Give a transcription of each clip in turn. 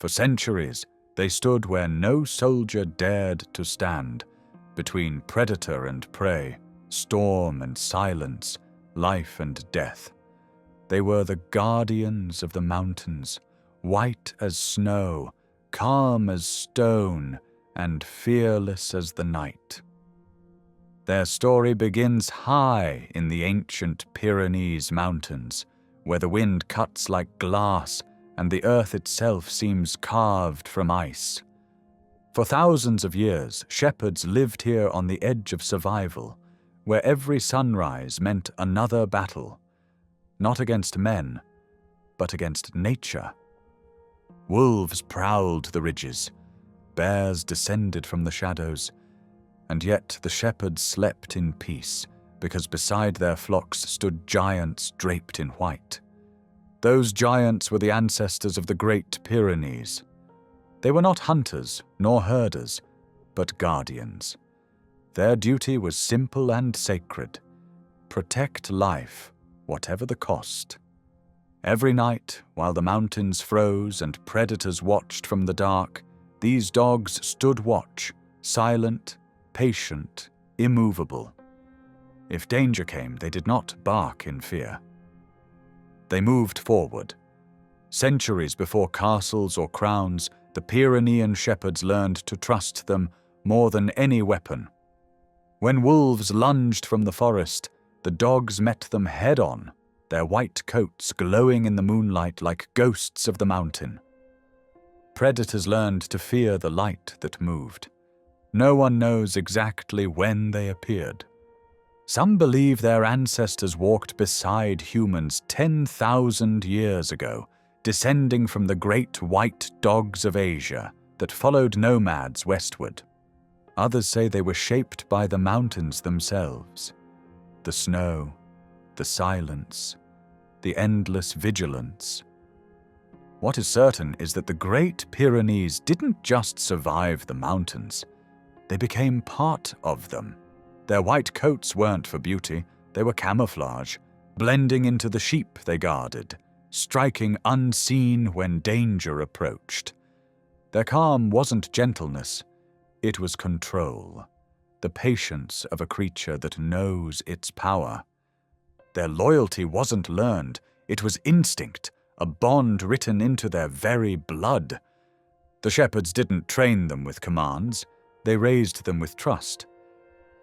For centuries, they stood where no soldier dared to stand, between predator and prey, storm and silence, life and death. They were the guardians of the mountains, white as snow, calm as stone, and fearless as the night. Their story begins high in the ancient Pyrenees mountains, where the wind cuts like glass and the earth itself seems carved from ice. For thousands of years, shepherds lived here on the edge of survival, where every sunrise meant another battle, not against men, but against nature. Wolves prowled the ridges, bears descended from the shadows, and yet the shepherds slept in peace, because beside their flocks stood giants draped in white. Those giants were the ancestors of the Great Pyrenees. They were not hunters nor herders, but guardians. Their duty was simple and sacred: protect life, whatever the cost. Every night, while the mountains froze and predators watched from the dark, these dogs stood watch, silent, patient, immovable. If danger came, they did not bark in fear. They moved forward. Centuries before castles or crowns, the Pyrenean shepherds learned to trust them more than any weapon. When wolves lunged from the forest, the dogs met them head-on, their white coats glowing in the moonlight like ghosts of the mountain. Predators learned to fear the light that moved. No one knows exactly when they appeared. Some believe their ancestors walked beside humans 10,000 years ago, descending from the great white dogs of Asia that followed nomads westward. Others say they were shaped by the mountains themselves. The snow, the silence, the endless vigilance. What is certain is that the Great Pyrenees didn't just survive the mountains. They became part of them. Their white coats weren't for beauty, they were camouflage, blending into the sheep they guarded, striking unseen when danger approached. Their calm wasn't gentleness, it was control, the patience of a creature that knows its power. Their loyalty wasn't learned, it was instinct, a bond written into their very blood. The shepherds didn't train them with commands, they raised them with trust.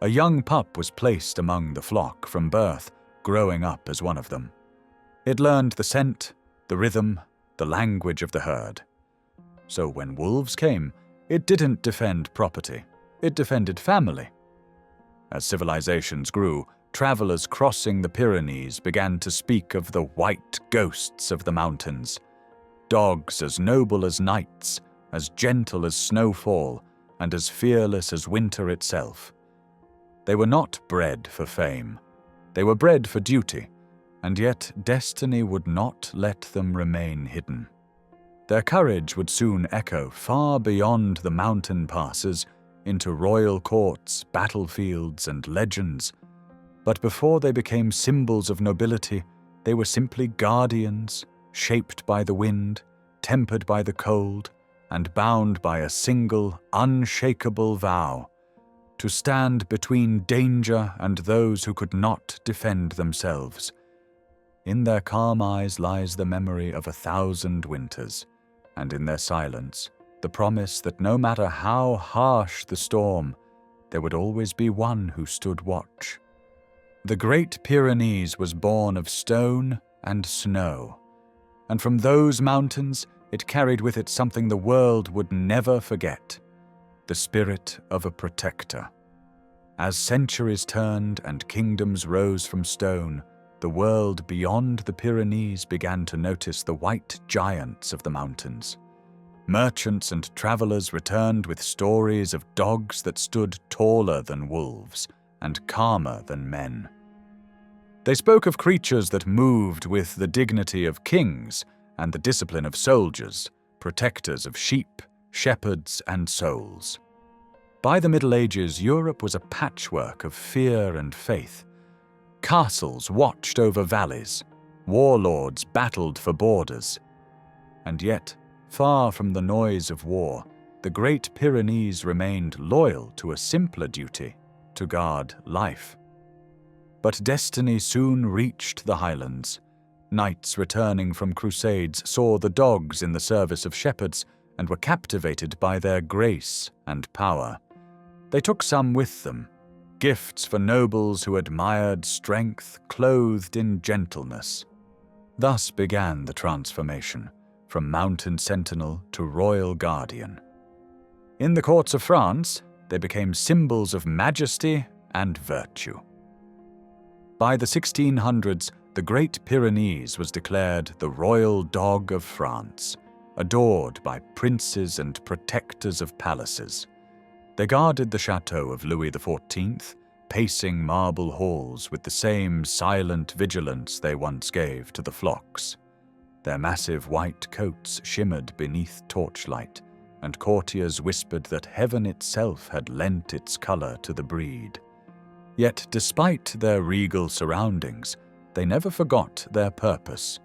A young pup was placed among the flock from birth, growing up as one of them. It learned the scent, the rhythm, the language of the herd. So when wolves came, it didn't defend property, it defended family. As civilizations grew, travelers crossing the Pyrenees began to speak of the white ghosts of the mountains. Dogs as noble as knights, as gentle as snowfall, and as fearless as winter itself. They were not bred for fame. They were bred for duty, and yet destiny would not let them remain hidden. Their courage would soon echo far beyond the mountain passes into royal courts, battlefields, and legends. But before they became symbols of nobility, they were simply guardians, shaped by the wind, tempered by the cold, and bound by a single, unshakable vow: to stand between danger and those who could not defend themselves. In their calm eyes lies the memory of 1,000 winters, and in their silence, the promise that no matter how harsh the storm, there would always be one who stood watch. The Great Pyrenees was born of stone and snow, and from those mountains it carried with it something the world would never forget: the spirit of a protector. As centuries turned and kingdoms rose from stone, the world beyond the Pyrenees began to notice the white giants of the mountains. Merchants and travelers returned with stories of dogs that stood taller than wolves and calmer than men. They spoke of creatures that moved with the dignity of kings and the discipline of soldiers, protectors of sheep, shepherds, and souls. By the Middle Ages, Europe was a patchwork of fear and faith. Castles watched over valleys, warlords battled for borders. And yet, Far from the noise of war, the Great Pyrenees remained loyal to a simpler duty, to guard life. But destiny soon reached the highlands. Knights returning from crusades saw the dogs in the service of shepherds and were captivated by their grace and power. They took some with them, gifts for nobles who admired strength clothed in gentleness. Thus began the transformation, from mountain sentinel to royal guardian. In the courts of France, they became symbols of majesty and virtue. By the 1600s, the Great Pyrenees was declared the royal dog of France, adored by princes and protectors of palaces. They guarded the chateau of Louis XIV, pacing marble halls with the same silent vigilance they once gave to the flocks. Their massive white coats shimmered beneath torchlight, and courtiers whispered that heaven itself had lent its color to the breed. Yet, despite their regal surroundings, they never forgot their purpose.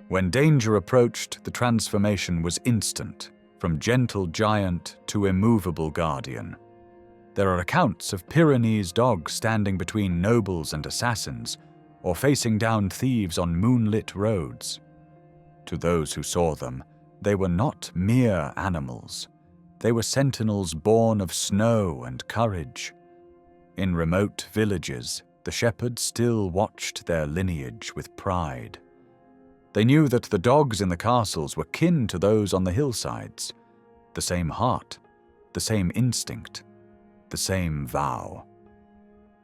When danger approached, the transformation was instant, from gentle giant to immovable guardian. There are accounts of Pyrenees dogs standing between nobles and assassins, or facing down thieves on moonlit roads. To those who saw them, they were not mere animals. They were sentinels born of snow and courage. In remote villages, the shepherds still watched their lineage with pride. They knew that the dogs in the castles were kin to those on the hillsides, the same heart, the same instinct, the same vow.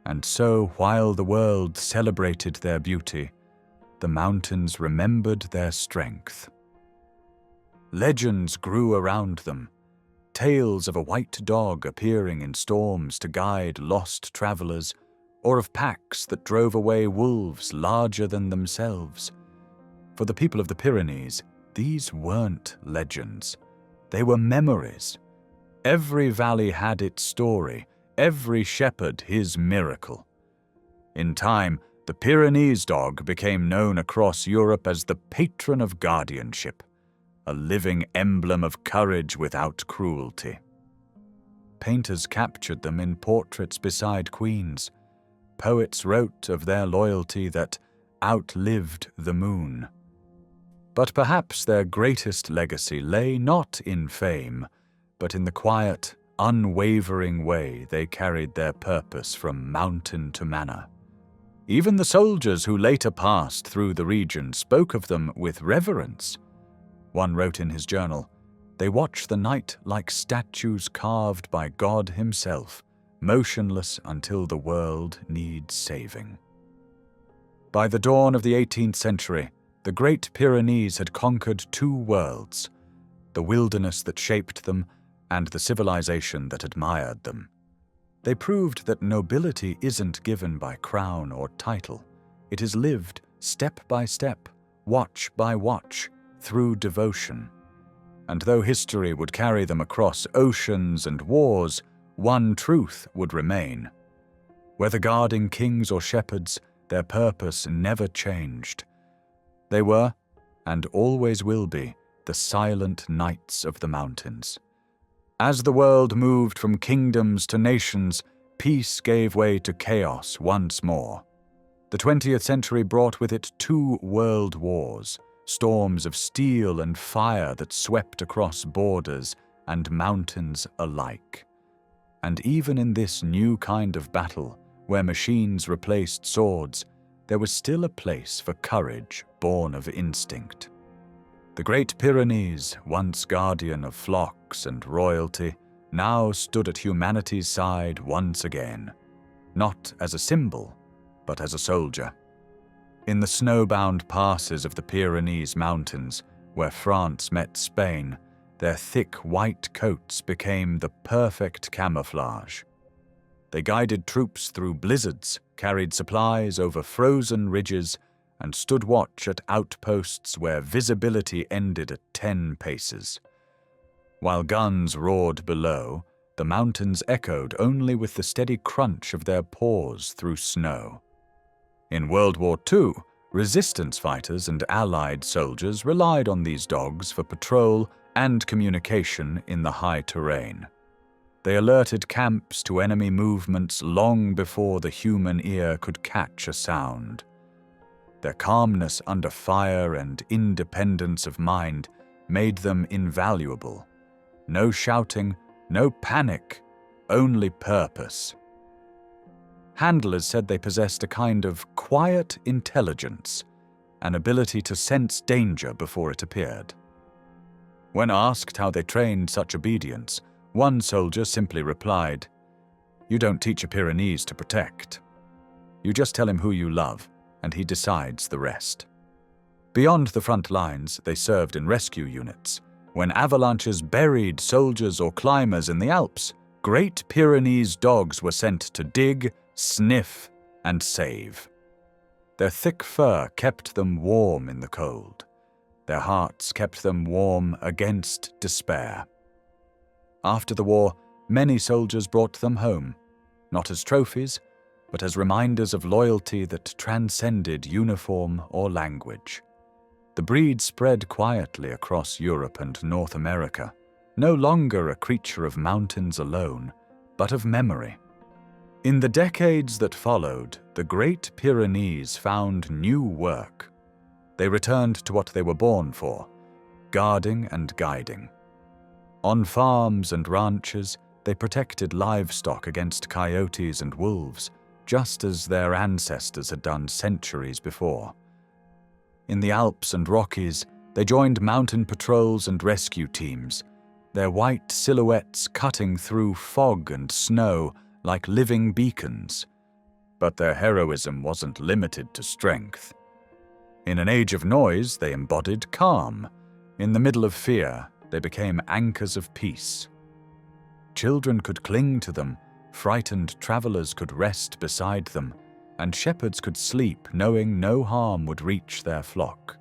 And so, while the world celebrated their beauty, the mountains remembered their strength. Legends grew around them, tales of a white dog appearing in storms to guide lost travelers, or of packs that drove away wolves larger than themselves. For the people of the Pyrenees, these weren't legends. They were memories. Every valley had its story, every shepherd his miracle. In time, the Pyrenees dog became known across Europe as the patron of guardianship, a living emblem of courage without cruelty. Painters captured them in portraits beside queens. Poets wrote of their loyalty that outlived the moon. But perhaps their greatest legacy lay not in fame, but in the quiet, unwavering way they carried their purpose from mountain to manor. Even the soldiers who later passed through the region spoke of them with reverence. One wrote in his journal, "They watch the night like statues carved by God himself, motionless until the world needs saving." By the dawn of the 18th century, the Great Pyrenees had conquered two worlds, the wilderness that shaped them and the civilization that admired them. They proved that nobility isn't given by crown or title. It is lived step by step, watch by watch, through devotion. And though history would carry them across oceans and wars, one truth would remain. Whether guarding kings or shepherds, their purpose never changed. They were, and always will be, the silent knights of the mountains. As the world moved from kingdoms to nations, peace gave way to chaos once more. The 20th century brought with it two world wars, storms of steel and fire that swept across borders and mountains alike. And even in this new kind of battle, where machines replaced swords, there was still a place for courage born of instinct. The Great Pyrenees, once guardian of flocks and royalty, now stood at humanity's side once again, not as a symbol, but as a soldier. In the snowbound passes of the Pyrenees Mountains, where France met Spain, their thick white coats became the perfect camouflage. They guided troops through blizzards, carried supplies over frozen ridges, and stood watch at outposts where visibility ended at 10 paces. While guns roared below, the mountains echoed only with the steady crunch of their paws through snow. In World War II, Resistance fighters and allied soldiers relied on these dogs for patrol and communication in the high terrain. They alerted camps to enemy movements long before the human ear could catch a sound. Their calmness under fire and independence of mind made them invaluable. No shouting, no panic, only purpose. Handlers said they possessed a kind of quiet intelligence, an ability to sense danger before it appeared. When asked how they trained such obedience, one soldier simply replied, "You don't teach a Pyrenees to protect. You just tell him who you love, and he decides the rest." Beyond the front lines, they served in rescue units. When avalanches buried soldiers or climbers in the Alps, Great Pyrenees dogs were sent to dig, sniff, and save. Their thick fur kept them warm in the cold. Their hearts kept them warm against despair. After the war, many soldiers brought them home, not as trophies, but as reminders of loyalty that transcended uniform or language. The breed spread quietly across Europe and North America, no longer a creature of mountains alone, but of memory. In the decades that followed, the Great Pyrenees found new work. They returned to what they were born for, guarding and guiding. On farms and ranches, they protected livestock against coyotes and wolves, just as their ancestors had done centuries before. In the Alps and Rockies, they joined mountain patrols and rescue teams, their white silhouettes cutting through fog and snow like living beacons. But their heroism wasn't limited to strength. In an age of noise, they embodied calm. In the middle of fear, they became anchors of peace. Children could cling to them, frightened travelers could rest beside them, and shepherds could sleep knowing no harm would reach their flock.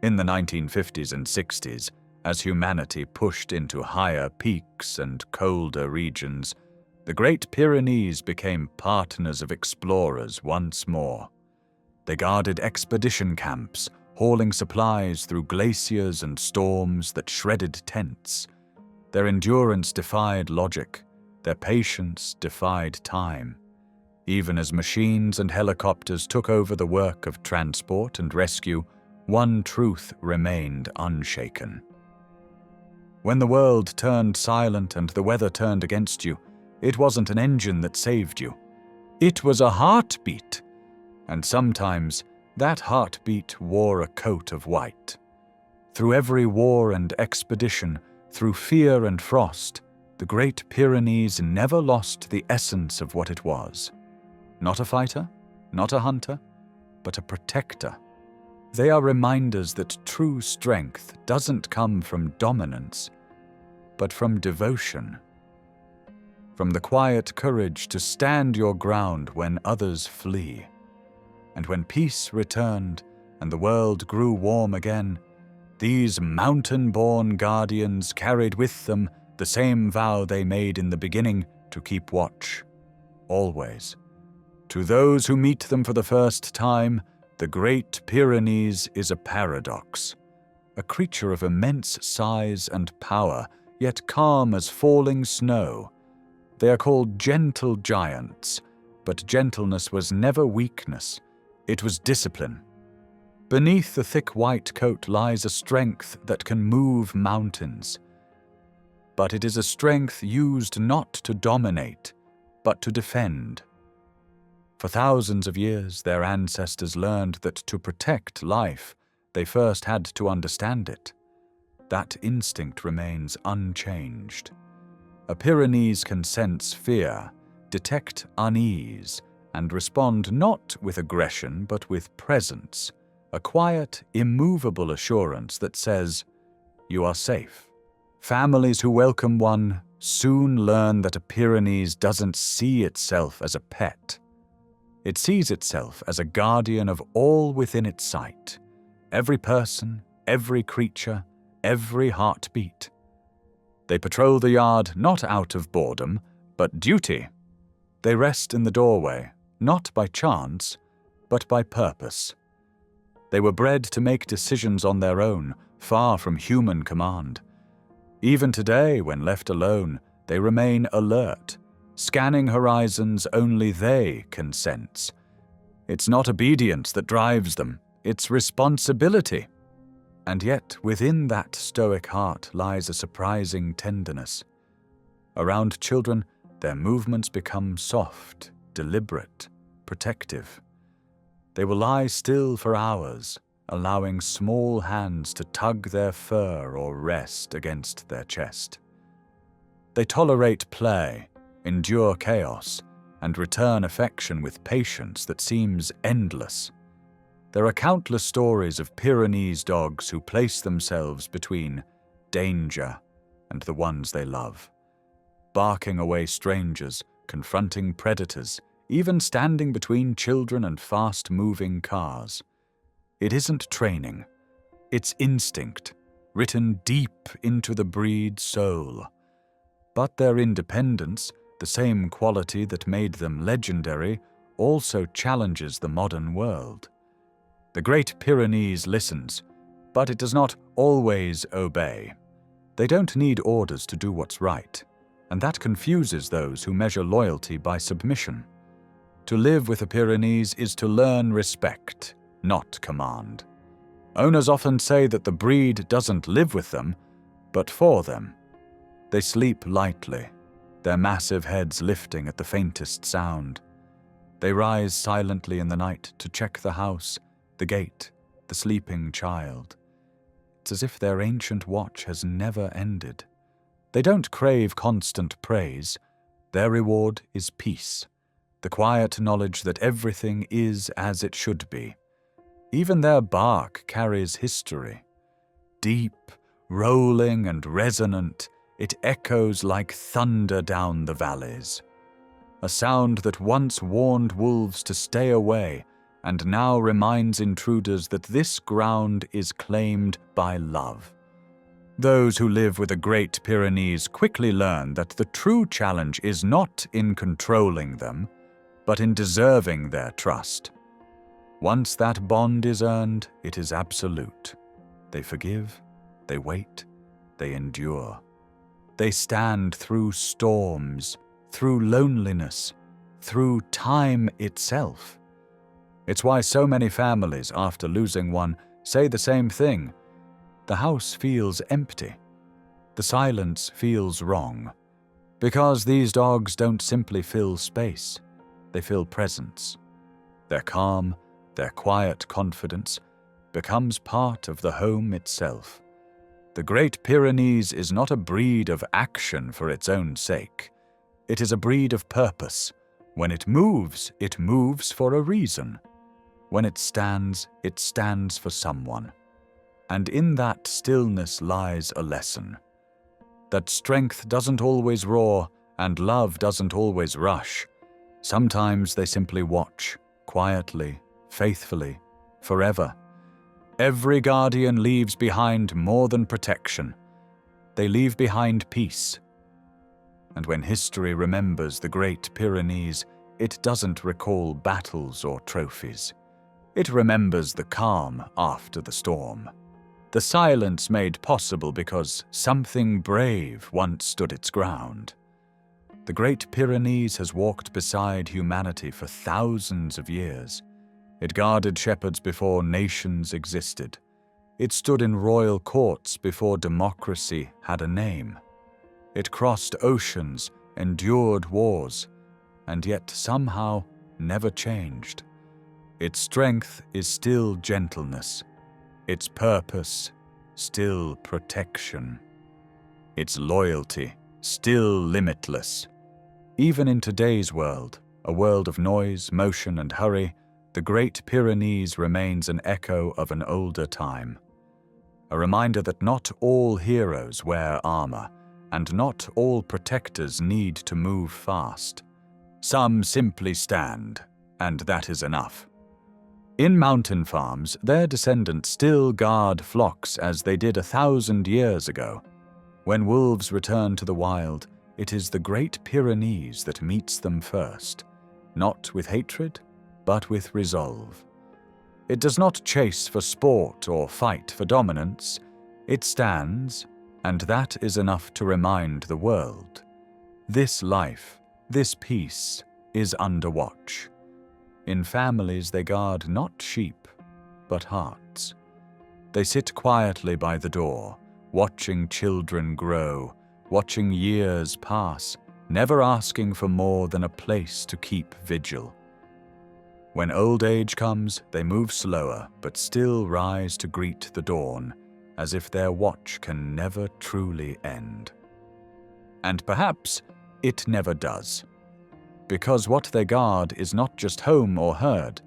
In the 1950s and 60s, as humanity pushed into higher peaks and colder regions, the Great Pyrenees became partners of explorers once more. They guarded expedition camps, hauling supplies through glaciers and storms that shredded tents. Their endurance defied logic, their patience defied time. Even as machines and helicopters took over the work of transport and rescue, one truth remained unshaken. When the world turned silent and the weather turned against you, it wasn't an engine that saved you. It was a heartbeat, and sometimes that heartbeat wore a coat of white. Through every war and expedition, through fear and frost, the Great Pyrenees never lost the essence of what it was. Not a fighter, not a hunter, but a protector. They are reminders that true strength doesn't come from dominance, but from devotion. From the quiet courage to stand your ground when others flee. And when peace returned and the world grew warm again, these mountain-born guardians carried with them the same vow they made in the beginning to keep watch, always. To those who meet them for the first time, the Great Pyrenees is a paradox, a creature of immense size and power, yet calm as falling snow. They are called gentle giants, but gentleness was never weakness. It was discipline. Beneath the thick white coat lies a strength that can move mountains. But it is a strength used not to dominate, but to defend. For thousands of years, their ancestors learned that to protect life, they first had to understand it. That instinct remains unchanged. A Pyrenees can sense fear, detect unease, and respond not with aggression but with presence, a quiet, immovable assurance that says, "You are safe." Families who welcome one soon learn that a Pyrenees doesn't see itself as a pet. It sees itself as a guardian of all within its sight, every person, every creature, every heartbeat. They patrol the yard not out of boredom, but duty. They rest in the doorway, not by chance, but by purpose. They were bred to make decisions on their own, far from human command. Even today, when left alone, they remain alert, scanning horizons only they can sense. It's not obedience that drives them, it's responsibility. And yet, within that stoic heart lies a surprising tenderness. Around children, their movements become soft, deliberate, protective. They will lie still for hours, allowing small hands to tug their fur or rest against their chest. They tolerate play, endure chaos, and return affection with patience that seems endless. There are countless stories of Pyrenees dogs who place themselves between danger and the ones they love, barking away strangers, confronting predators, even standing between children and fast-moving cars. It isn't training, it's instinct, written deep into the breed's soul. But their independence, the same quality that made them legendary, also challenges the modern world. The Great Pyrenees listens, but it does not always obey. They don't need orders to do what's right, and that confuses those who measure loyalty by submission. To live with a Pyrenees is to learn respect, not command. Owners often say that the breed doesn't live with them, but for them. They sleep lightly, their massive heads lifting at the faintest sound. They rise silently in the night to check the house, the gate, the sleeping child. It's as if their ancient watch has never ended. They don't crave constant praise. Their reward is peace, the quiet knowledge that everything is as it should be. Even their bark carries history. Deep, rolling and resonant, it echoes like thunder down the valleys. A sound that once warned wolves to stay away and now reminds intruders that this ground is claimed by love. Those who live with a Great Pyrenees quickly learn that the true challenge is not in controlling them, but in deserving their trust. Once that bond is earned, it is absolute. They forgive, they wait, they endure. They stand through storms, through loneliness, through time itself. It's why so many families, after losing one, say the same thing. The house feels empty. The silence feels wrong. Because these dogs don't simply fill space, they fill presence. Their calm, their quiet confidence becomes part of the home itself. The Great Pyrenees is not a breed of action for its own sake. It is a breed of purpose. When it moves for a reason. When it stands for someone. And in that stillness lies a lesson. That strength doesn't always roar, and love doesn't always rush. Sometimes they simply watch, quietly, faithfully, forever. Every guardian leaves behind more than protection. They leave behind peace. And when history remembers the Great Pyrenees, it doesn't recall battles or trophies. It remembers the calm after the storm. The silence made possible because something brave once stood its ground. The Great Pyrenees has walked beside humanity for thousands of years. It guarded shepherds before nations existed. It stood in royal courts before democracy had a name. It crossed oceans, endured wars, and yet somehow never changed. Its strength is still gentleness. Its purpose, still protection. Its loyalty, still limitless. Even in today's world, a world of noise, motion, and hurry, the Great Pyrenees remains an echo of an older time. A reminder that not all heroes wear armor, and not all protectors need to move fast. Some simply stand, and that is enough. In mountain farms, their descendants still guard flocks as they did 1,000 years ago. When wolves return to the wild, it is the Great Pyrenees that meets them first, not with hatred, but with resolve. It does not chase for sport or fight for dominance. It stands, and that is enough to remind the world. This life, this peace, is under watch. In families they guard not sheep, but hearts. They sit quietly by the door, watching children grow, watching years pass, never asking for more than a place to keep vigil. When old age comes, they move slower, but still rise to greet the dawn, as if their watch can never truly end. And perhaps it never does. Because what they guard is not just home or herd.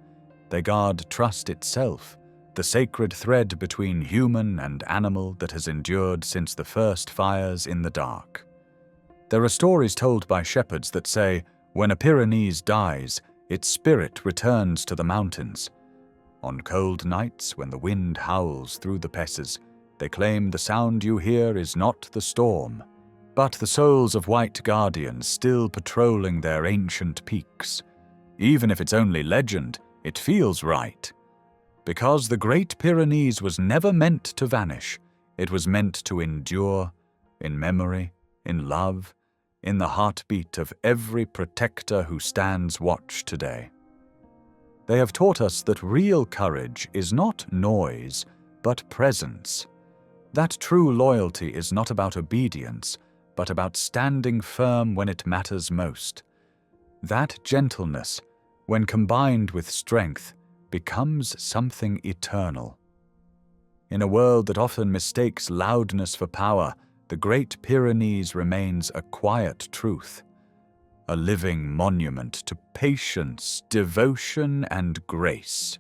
They guard trust itself, the sacred thread between human and animal that has endured since the first fires in the dark. There are stories told by shepherds that say, when a Pyrenees dies, its spirit returns to the mountains. On cold nights, when the wind howls through the pesses, they claim the sound you hear is not the storm, but the souls of white guardians still patrolling their ancient peaks. Even if it's only legend, it feels right. Because the Great Pyrenees was never meant to vanish, it was meant to endure, in memory, in love, in the heartbeat of every protector who stands watch today. They have taught us that real courage is not noise, but presence. That true loyalty is not about obedience, but about standing firm when it matters most. That gentleness, when combined with strength, becomes something eternal. In a world that often mistakes loudness for power, the Great Pyrenees remains a quiet truth, a living monument to patience, devotion, and grace.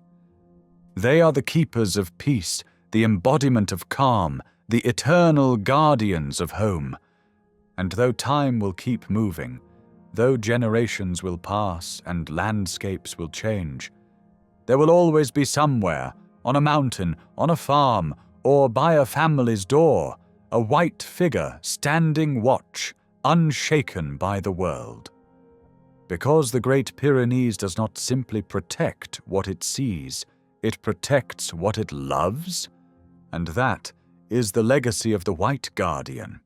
They are the keepers of peace, the embodiment of calm, the eternal guardians of home. And though time will keep moving, though generations will pass and landscapes will change, there will always be somewhere, on a mountain, on a farm, or by a family's door, a white figure standing watch, unshaken by the world. Because the Great Pyrenees does not simply protect what it sees, it protects what it loves, and that is the legacy of the White Guardian.